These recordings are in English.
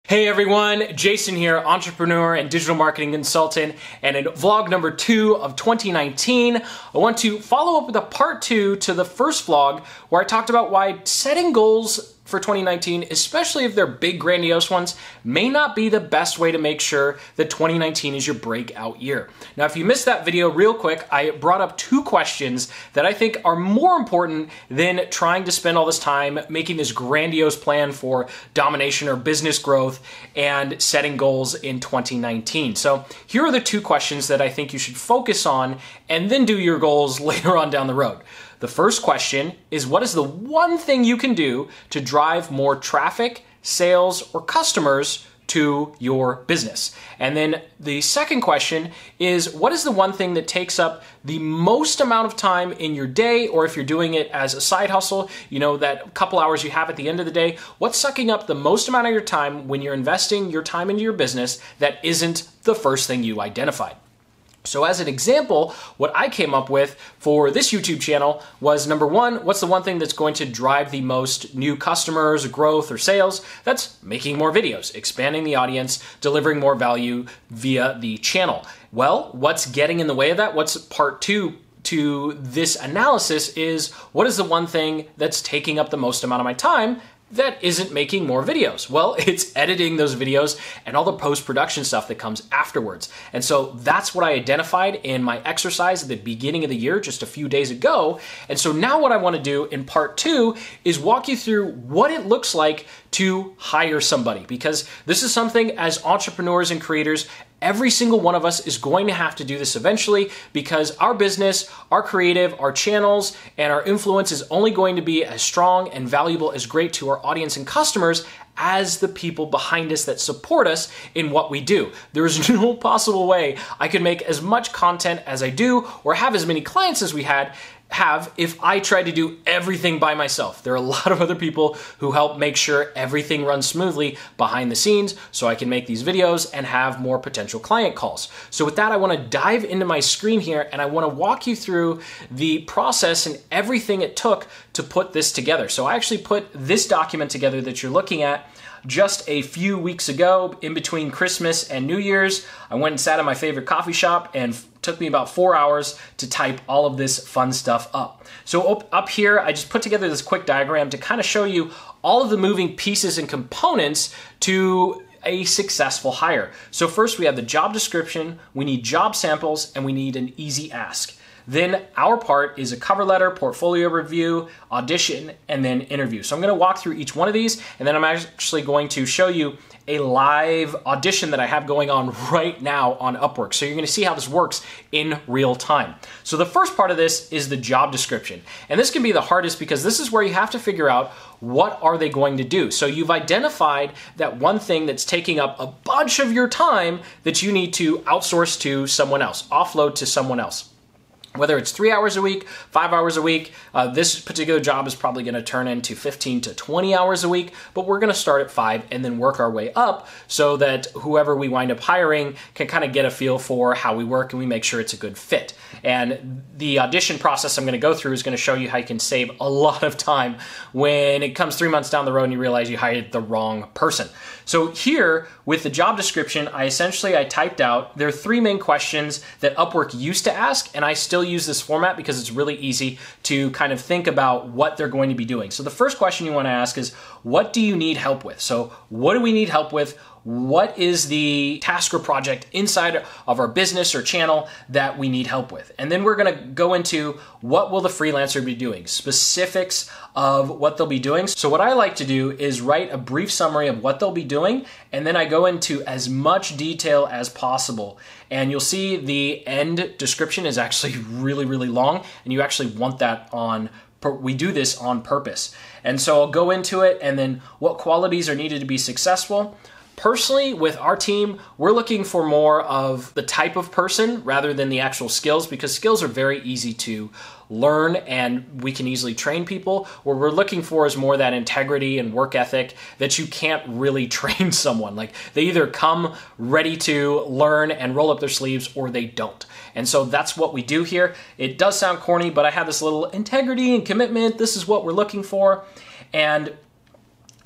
Hey everyone, Jason here, entrepreneur and digital marketing consultant, and in vlog number 2 of 2019, I want to follow up with a part 2 to the first vlog where I talked about why setting goals for 2019, especially if they're big, grandiose ones, may not be the best way to make sure that 2019 is your breakout year. Now, if you missed that video real quick, I brought up 2 questions that I think are more important than trying to spend all this time making this grandiose plan for domination or business growth and setting goals in 2019. So here are the 2 questions that I think you should focus on and then do your goals later on down the road. The first question is, what is the one thing you can do to drive more traffic, sales, or customers to your business? And then the second question is, what is the one thing that takes up the most amount of time in your day, or if you're doing it as a side hustle, you know, that couple hours you have at the end of the day, what's sucking up the most amount of your time when you're investing your time into your business that isn't the first thing you identified? So as an example, what I came up with for this YouTube channel was, number 1, what's the one thing that's going to drive the most new customers, growth, or sales? That's making more videos, expanding the audience, delivering more value via the channel. Well, what's getting in the way of that? What's part 2 to this analysis is, what is the one thing that's taking up the most amount of my time that isn't making more videos? Well, it's editing those videos and all the post-production stuff that comes afterwards. And so that's what I identified in my exercise at the beginning of the year, just a few days ago. And so now what I want to do in part 2 is walk you through what it looks like to hire somebody, because this is something as entrepreneurs and creators, every single one of us is going to have to do this eventually, because our business, our creative, our channels, and our influence is only going to be as strong and valuable as great to our audience and customers as the people behind us that support us in what we do. There is no possible way I could make as much content as I do or have as many clients as we have if I tried to do everything by myself. There are a lot of other people who help make sure everything runs smoothly behind the scenes so I can make these videos and have more potential client calls. So with that, I want to dive into my screen here and I want to walk you through the process and everything it took to put this together. So I actually put this document together that you're looking at just a few weeks ago, in between Christmas and New Year's. I went and sat at my favorite coffee shop and took me about 4 hours to type all of this fun stuff up. So up here, I just put together this quick diagram to kind of show you all of the moving pieces and components to a successful hire. So first we have the job description, we need job samples, and we need an easy ask. Then our part is a cover letter, portfolio review, audition, and then interview. So I'm going to walk through each one of these, and then I'm actually going to show you a live audition that I have going on right now on Upwork. So you're going to see how this works in real time. So the first part of this is the job description. And this can be the hardest because this is where you have to figure out what are they going to do. So you've identified that one thing that's taking up a bunch of your time that you need to outsource to someone else, offload to someone else. Whether it's 3 hours a week, 5 hours a week, this particular job is probably going to turn into 15 to 20 hours a week, but we're going to start at 5 and then work our way up so that whoever we wind up hiring can kind of get a feel for how we work and we make sure it's a good fit. And the audition process I'm going to go through is going to show you how you can save a lot of time when it comes 3 months down the road and you realize you hired the wrong person. So here with the job description, I typed out, there are 3 main questions that Upwork used to ask, and I still use this format because it's really easy to kind of think about what they're going to be doing. So the first question you want to ask is, what do you need help with? So what do we need help with? What is the task or project inside of our business or channel that we need help with? And then we're going to go into, what will the freelancer be doing? Specifics of what they'll be doing. So what I like to do is write a brief summary of what they'll be doing, and then I go into as much detail as possible. And you'll see the end description is actually really, really long, and you actually want that on. We do this on purpose. And so I'll go into it, and then what qualities are needed to be successful. Personally, with our team, we're looking for more of the type of person rather than the actual skills, because skills are very easy to learn and we can easily train people. What we're looking for is more that integrity and work ethic that you can't really train someone. Like, they either come ready to learn and roll up their sleeves or they don't. And so that's what we do here. It does sound corny, but I have this little integrity and commitment. This is what we're looking for. And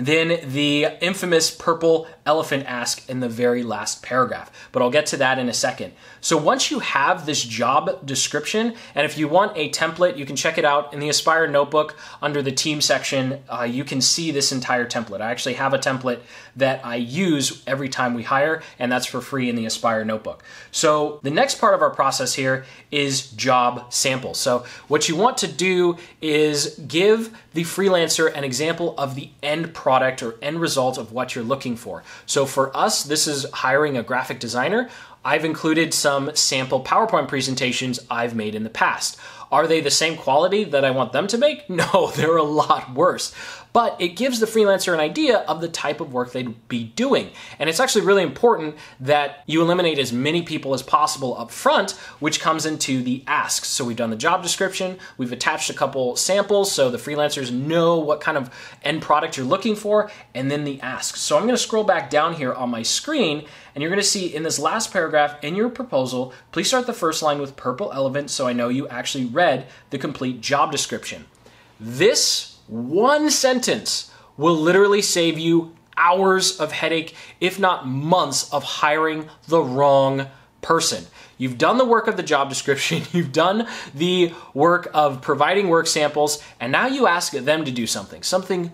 then the infamous purple elephant ask in the very last paragraph, but I'll get to that in a second. So once you have this job description, and if you want a template, you can check it out in the Aspire notebook under the team section. You can see this entire template. I actually have a template that I use every time we hire, and that's for free in the Aspire notebook. So the next part of our process here is job samples. So what you want to do is give the freelancer an example of the end product or end result of what you're looking for. So for us, this is hiring a graphic designer. I've included some sample PowerPoint presentations I've made in the past. Are they the same quality that I want them to make? No, they're a lot worse. But it gives the freelancer an idea of the type of work they'd be doing. And it's actually really important that you eliminate as many people as possible up front, which comes into the asks. So we've done the job description, we've attached a couple samples so the freelancers know what kind of end product you're looking for, and then the asks. So I'm gonna scroll back down here on my screen, and you're gonna see in this last paragraph in your proposal, please start the first line with purple elephant so I know you actually read the complete job description. This one sentence will literally save you hours of headache, if not months, of hiring the wrong person. You've done the work of the job description, you've done the work of providing work samples, and now you ask them to do something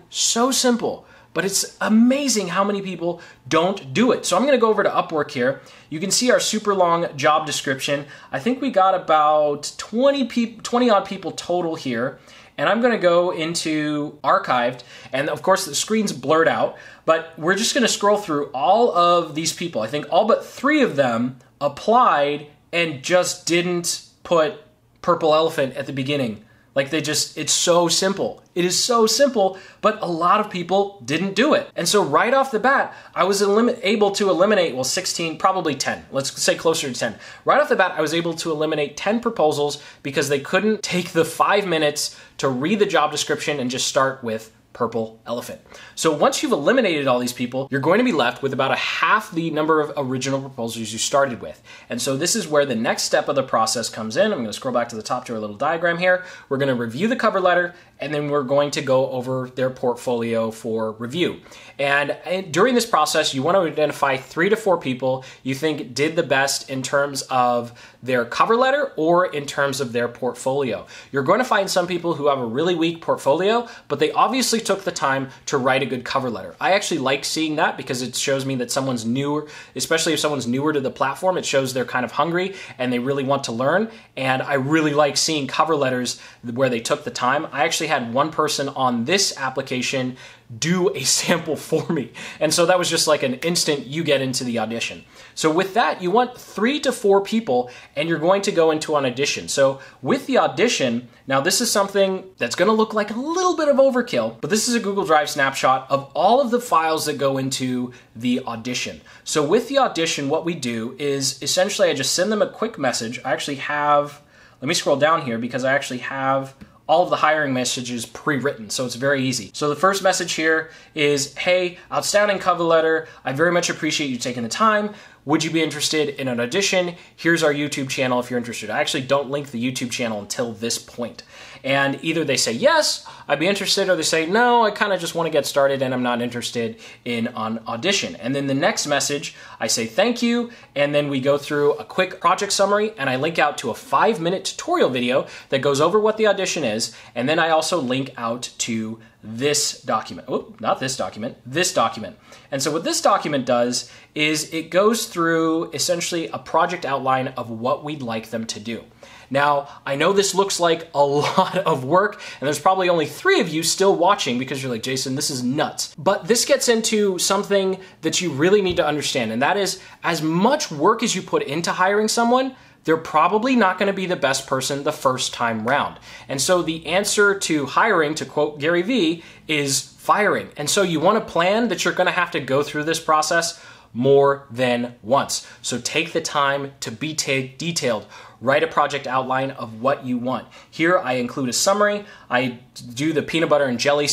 so simple. But it's amazing how many people don't do it. So I'm gonna go over to Upwork here. You can see our super long job description. I think we got about 20 odd people total here. And I'm gonna go into archived, and of course the screen's blurred out, but we're just gonna scroll through all of these people. I think all but 3 of them applied and just didn't put purple elephant at the beginning. Like it's so simple. It is so simple, but a lot of people didn't do it. And so right off the bat, I was able to eliminate, well, 16, probably 10. Let's say closer to 10. Right off the bat, I was able to eliminate 10 proposals because they couldn't take the 5 minutes to read the job description and just start with purple elephant. So once you've eliminated all these people, you're going to be left with about a half the number of original proposals you started with. And so this is where the next step of the process comes in. I'm going to scroll back to the top to our little diagram here. We're going to review the cover letter, and then we're going to go over their portfolio for review. And during this process, you want to identify 3 to 4 people you think did the best in terms of their cover letter or in terms of their portfolio. You're going to find some people who have a really weak portfolio, but they obviously took the time to write a good cover letter. I actually like seeing that because it shows me that someone's newer, especially if someone's newer to the platform, it shows they're kind of hungry and they really want to learn. And I really like seeing cover letters where they took the time. I actually had one person on this application do a sample for me. And so that was just like an instant you get into the audition. So with that, you want 3 to 4 people and you're going to go into an audition. So with the audition, now this is something that's gonna look like a little bit of overkill, but this is a Google Drive snapshot of all of the files that go into the audition. So with the audition, what we do is essentially I just send them a quick message. I actually have, let me scroll down here because I actually have all of the hiring messages pre-written, so it's very easy. So the first message here is, hey, outstanding cover letter. I very much appreciate you taking the time. Would you be interested in an audition? Here's our YouTube channel if you're interested. I actually don't link the YouTube channel until this point. And either they say, yes, I'd be interested, or they say, no, I kind of just want to get started and I'm not interested in an audition. And then the next message, I say thank you, and then we go through a quick project summary, and I link out to a 5-minute tutorial video that goes over what the audition is, and then I also link out to this document. Oh, not this document, this document. And so what this document does is it goes through essentially a project outline of what we'd like them to do. Now, I know this looks like a lot of work, and there's probably only 3 of you still watching because you're like, Jason, this is nuts. But this gets into something that you really need to understand, and that is as much work as you put into hiring someone, they're probably not going to be the best person the first time round. And so the answer to hiring, to quote Gary Vee, is firing. And so you want to plan that you're going to have to go through this process more than once. So take the time to be detailed. write a project outline of what you want. Here I include a summary. I do the peanut butter and jelly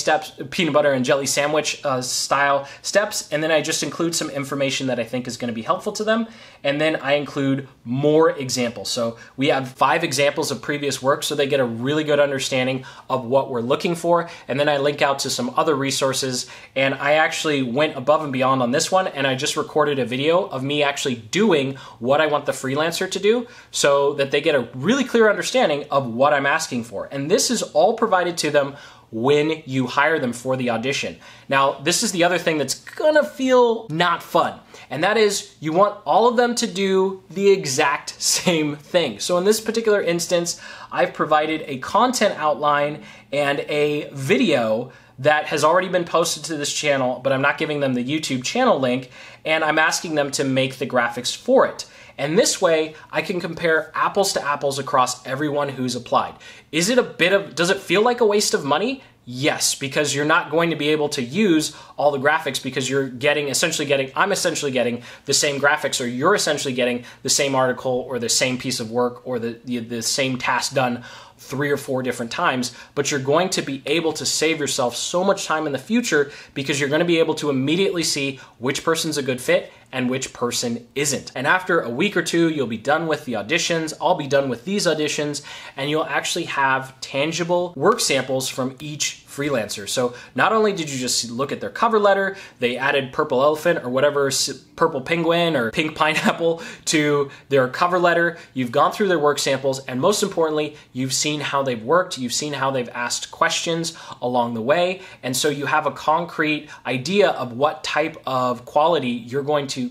sandwich style steps, and then I just include some information that I think is going to be helpful to them, and then I include more examples. So we have 5 examples of previous work so they get a really good understanding of what we're looking for, and then I link out to some other resources. And I actually went above and beyond on this one, and I just recorded a video of me actually doing what I want the freelancer to do so that they get a really clear understanding of what I'm asking for. And this is all provided to them when you hire them for the audition. Now, this is the other thing that's gonna feel not fun, and that is you want all of them to do the exact same thing. So in this particular instance, I've provided a content outline and a video that has already been posted to this channel, but I'm not giving them the YouTube channel link, and I'm asking them to make the graphics for it. And this way, I can compare apples to apples across everyone who's applied. Is it does it feel like a waste of money? Yes, because you're not going to be able to use all the graphics because I'm essentially getting the same graphics, or you're essentially getting the same article or the same piece of work or the same task done 3 or 4 different times, but you're going to be able to save yourself so much time in the future because you're going to be able to immediately see which person's a good fit and which person isn't. And after a week or 2, you'll be done with the auditions, I'll be done with these auditions, and you'll actually have tangible work samples from each freelancer. So not only did you just look at their cover letter, they added purple elephant or whatever, purple penguin or pink pineapple to their cover letter, you've gone through their work samples, and most importantly, you've seen how they've worked, you've seen how they've asked questions along the way, and so you have a concrete idea of what type of quality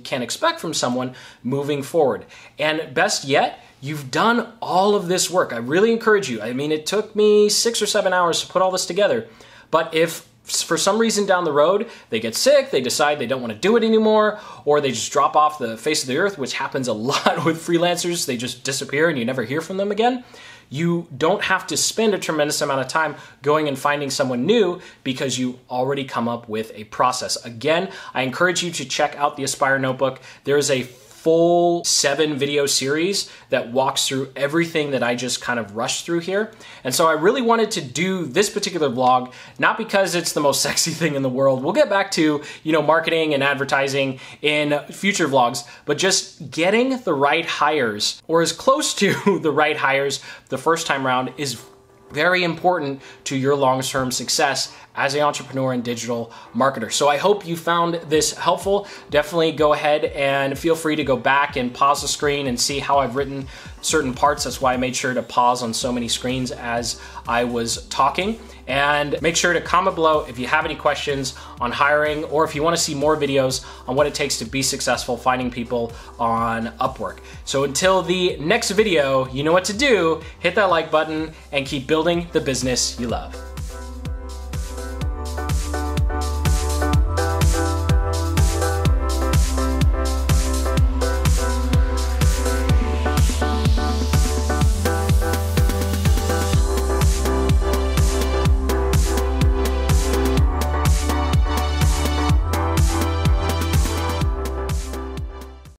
can expect from someone moving forward. And best yet, you've done all of this work. I really encourage you. I mean, it took me 6 or 7 hours to put all this together, but if for some reason down the road they get sick, they decide they don't want to do it anymore, or they just drop off the face of the earth, which happens a lot with freelancers, they just disappear and you never hear from them again, you don't have to spend a tremendous amount of time going and finding someone new because you already come up with a process. Again, I encourage you to check out the Aspire Notebook. There is a full 7 video series that walks through everything that I just kind of rushed through here. And so I really wanted to do this particular vlog, not because it's the most sexy thing in the world. We'll get back to, marketing and advertising in future vlogs, but just getting the right hires, or as close to the right hires the first time around, is very important to your long-term success as an entrepreneur and digital marketer. So I hope you found this helpful. Definitely go ahead and feel free to go back and pause the screen and see how I've written certain parts. That's why I made sure to pause on so many screens as I was talking. And make sure to comment below if you have any questions on hiring, or if you want to see more videos on what it takes to be successful finding people on Upwork. So until the next video, you know what to do. Hit that like button and keep building the business you love.